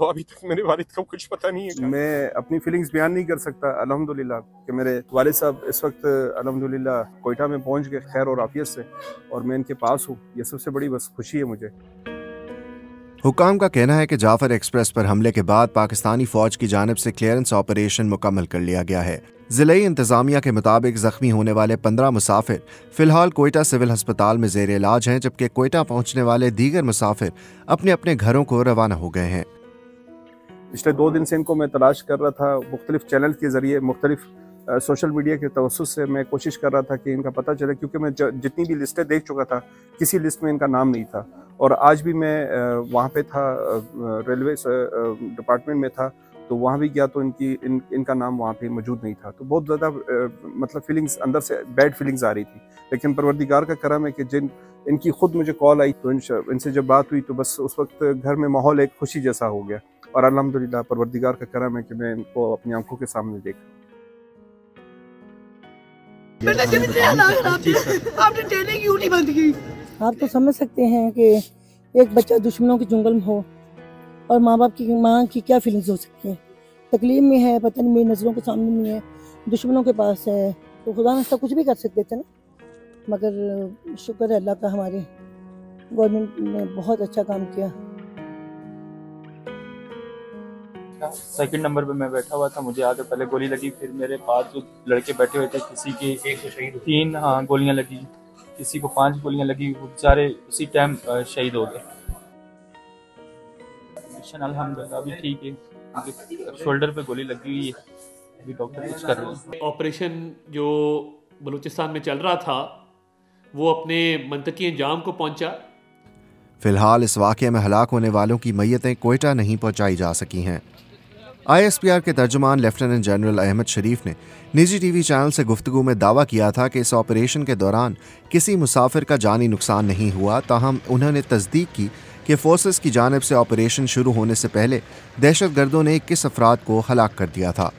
तो अभी तक मेरे वालिद को कुछ पता नहीं है। मैं अपनी फीलिंग्स बयान नहीं कर सकता। अल्हम्दुलिल्लाह कि मेरे वालिद साहब इस वक्त अल्हम्दुलिल्लाह कोयटा में पहुंच गए खैर और आफियत से, और मैं इनके पास हूँ। ये सबसे बड़ी बस खुशी है मुझे। हुकाम का कहना है कि जाफर एक्सप्रेस पर हमले के बाद पाकिस्तानी फौज की जानिब से क्लियरेंस ऑपरेशन मुकम्मल कर लिया गया है। जिले इंतजामिया के मुताबिक जख्मी होने वाले 15 मुसाफिर फिलहाल कोयटा सिविल अस्पताल में जेर इलाज हैं, जबकि कोयटा पहुंचने वाले दीगर मुसाफिर अपने अपने घरों को रवाना हो गए हैं। पिछले 2 दिन से इनको मैं तलाश कर रहा था, मुख्तलिफ चैनल के जरिए, मुख्तलिफ सोशल मीडिया के तवस्सुत से मैं कोशिश कर रहा था कि इनका पता चले, क्योंकि मैं जितनी भी लिस्टें देख चुका था किसी लिस्ट में इनका नाम नहीं था। और आज भी मैं वहाँ पे था, रेलवे डिपार्टमेंट में था, तो वहाँ भी गया तो इनका नाम वहाँ पे मौजूद नहीं था। तो बहुत ज़्यादा मतलब फीलिंग्स अंदर से बैड फीलिंग्स आ रही थी। लेकिन परवरदिगार का करम है कि इनकी खुद मुझे कॉल आई, तो इनसे जब बात हुई तो बस उस वक्त घर में माहौल एक खुशी जैसा हो गया। और अल्हम्दुलिल्लाह परवरदिगार का करम है कि मैं इनको अपनी आंखों के सामने देखा। आपने ट्रेनिंग क्यों नहीं बंद की? आप तो समझ सकते हैं कि एक बच्चा दुश्मनों के जंगल में हो और माँ बाप की माँ की क्या फीलिंग्स हो सकती हैं। तकलीफ में है, पता नहीं मेरी नज़रों के सामने नहीं है, दुश्मनों के पास है, तो खुदा न कुछ भी कर सकते थे ना। मगर शुक्र है अल्लाह का, हमारे गवर्नमेंट ने बहुत अच्छा काम किया। सेकंड नंबर पे मैं बैठा हुआ था, मुझे आगे पहले गोली लगी, फिर मेरे पास जो लड़के बैठे हुए थे किसी के 3 गोलियां लगी, किसी को 5 गोलियां लगी, वो बेचारे उसी टाइम शहीद हो गए। मिशन अल्हम्दुलिल्लाह अभी ठीक है, शोल्डर पे गोली लगी हुई है, अभी डॉक्टर कुछ कर रहे हैं। ऑपरेशन जो बलूचिस्तान में चल रहा था वो अपने मंतकी अंजाम को पहुंचा। फिलहाल इस वाक़ये में हलाक होने वालों की मैयतें कोयटा नहीं पहुंचाई जा सकी हैं। ISPR के तर्जुमान लेफ्टिनेंट जनरल अहमद शरीफ ने निजी TV चैनल से गुफ्तगू में दावा किया था कि इस ऑपरेशन के दौरान किसी मुसाफिर का जानी नुकसान नहीं हुआ। ताहम उन्होंने तस्दीक की कि फोर्सेस की जानिब से ऑपरेशन शुरू होने से पहले दहशतगर्दों ने 21 अफराद को हलाक कर दिया था।